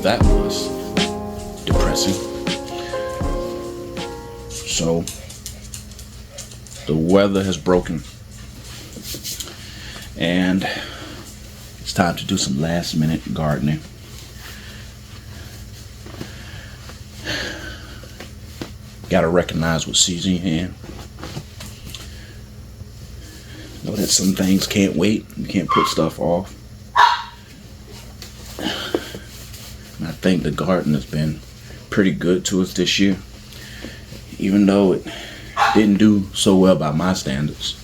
that was depressing. So the weather has broken, and it's time to do some last minute gardening. Gotta recognize what season you're in. Know that some things can't wait. You can't put stuff off. And I think the garden has been pretty good to us this year. Even though it didn't do so well by my standards,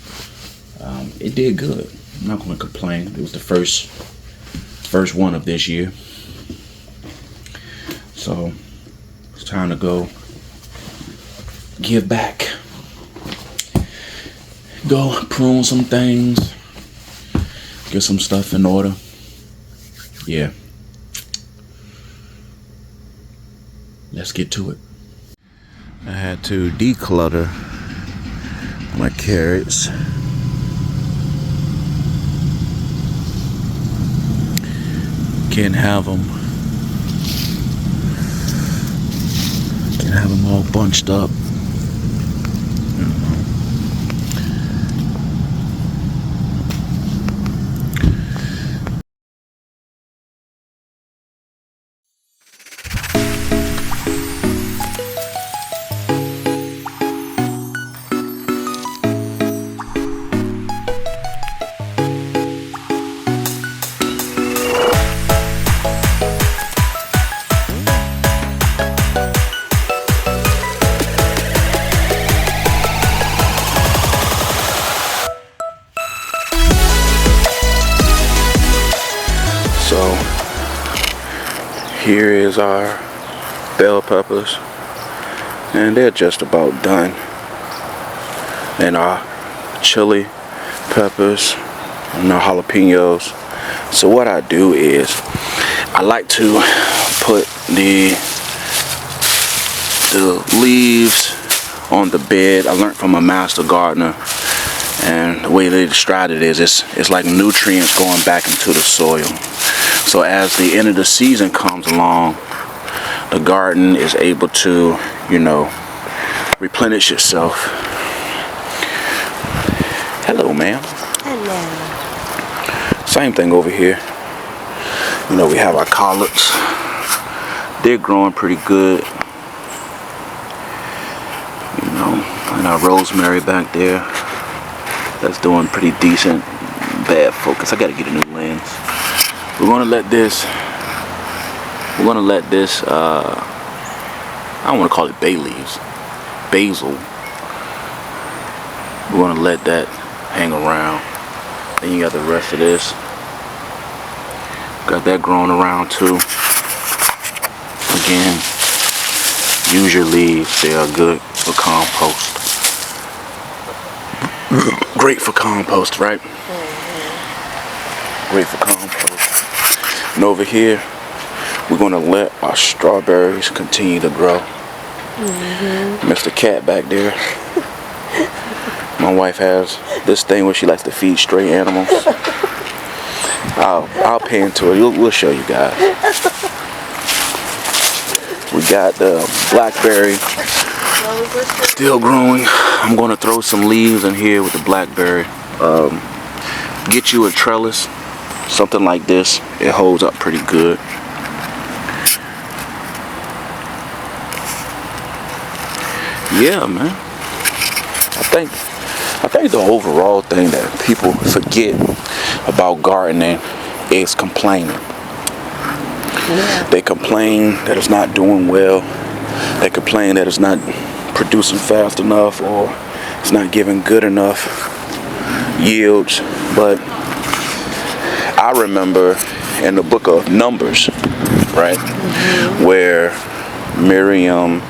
it did good. I'm not going to complain. It was the first one of this year. So it's time to go give back. Go prune some things. Get some stuff in order. Yeah. Let's get to it. I had to declutter my carrots. Can't have them all bunched up. So here is our bell peppers, and they're just about done. And our chili peppers and our jalapenos. So what I do is I like to put the leaves on the bed. I learned from a master gardener, and the way they described it is it's like nutrients going back into the soil. So as the end of the season comes along, the garden is able to, replenish itself. Hello, ma'am. Hello. Same thing over here. We have our collards. They're growing pretty good. And our rosemary back there, that's doing pretty decent. Bad focus. I gotta get a new lens. We're gonna let this, I don't want to call it bay leaves, basil. We're gonna let that hang around. Then you got the rest of this. Got that growing around too. Again, use your leaves. They are good for compost. Great for compost, right? Great for compost. And over here, we're gonna let our strawberries continue to grow. Mr. Cat back there. My wife has this thing where she likes to feed stray animals. I'll pay into it. We'll show you guys. We got the blackberry still growing. I'm gonna throw some leaves in here with the blackberry. Get you a trellis, something like this. It holds up pretty good. Yeah, man. I think the overall thing that people forget about gardening is complaining. Yeah. They complain that it's not doing well. They complain that it's not producing fast enough, or it's not giving good enough yields. But I remember in the book of Numbers, right, where Miriam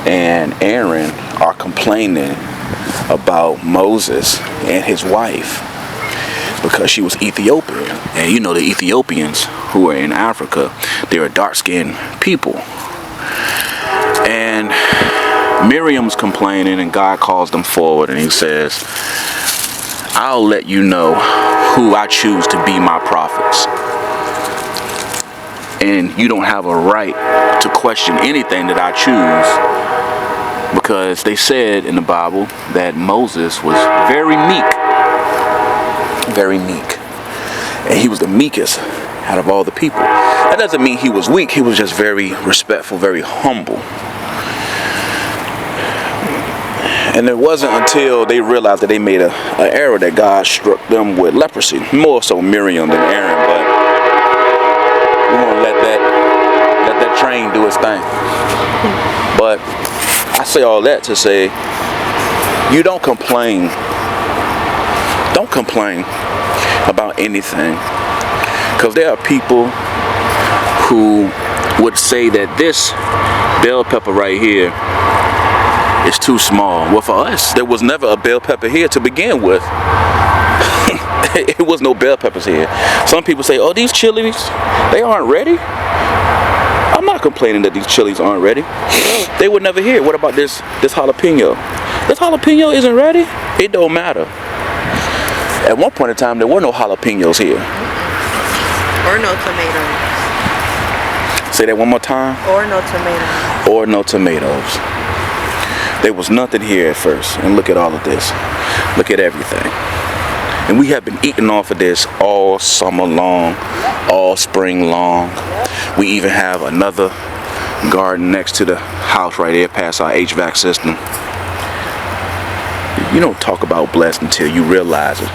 and Aaron are complaining about Moses and his wife because she was Ethiopian. And the Ethiopians who are in Africa, they're a dark-skinned people. And Miriam's complaining, and God calls them forward, and he says, I'll let you know who I choose to be my prophets. And you don't have a right to question anything that I choose, because they said in the Bible that Moses was very meek. Very meek. And he was the meekest out of all the people. That doesn't mean he was weak. He was just very respectful, very humble. And it wasn't until they realized that they made an error that God struck them with leprosy. More so Miriam than Aaron, but we want to let that train do its thing. But I say all that to say, you don't complain. Don't complain about anything. Because there are people who would say that this bell pepper right here is too small. Well, for us, there was never a bell pepper here to begin with. It was no bell peppers here. Some people say, oh, these chilies, they aren't ready. I'm not complaining that these chilies aren't ready. They were never here. What about this jalapeno? This jalapeno isn't ready. It don't matter. At one point in time, there were no jalapenos here. Or no tomatoes. Say that one more time. Or no tomatoes. Or no tomatoes. There was nothing here at first. And look at all of this. Look at everything. And we have been eating off of this all summer long, all spring long. We even have another garden next to the house right there past our HVAC system. You don't talk about blessed until you realize it.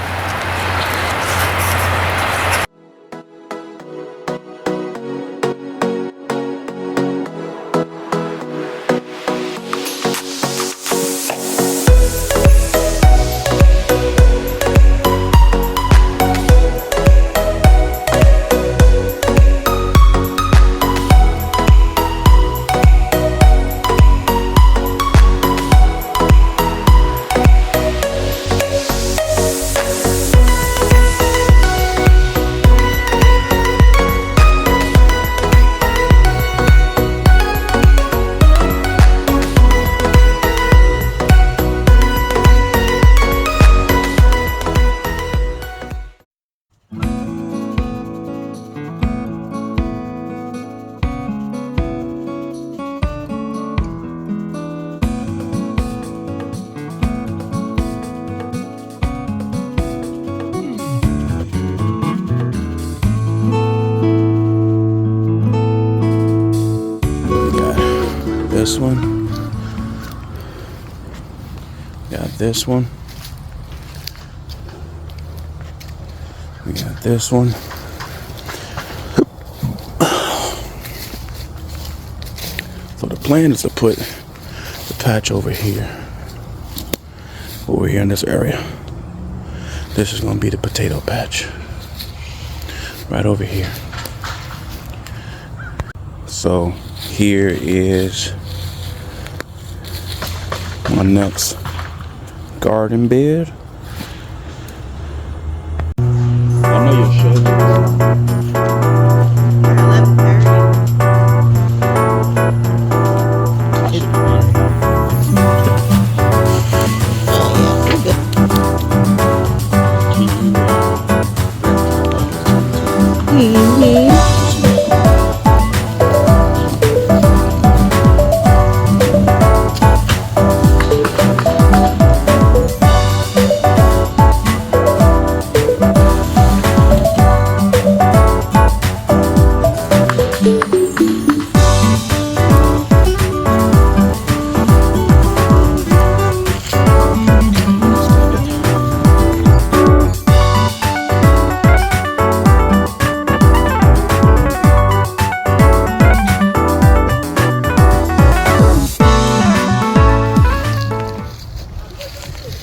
This one. Got this one. We got this one. So the plan is to put the patch over here. Over here in this area. This is going to be the potato patch. Right over here. So here is my next garden bed. I know you're shaking.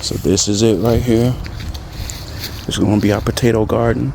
So this is it right here. It's going to be our potato garden.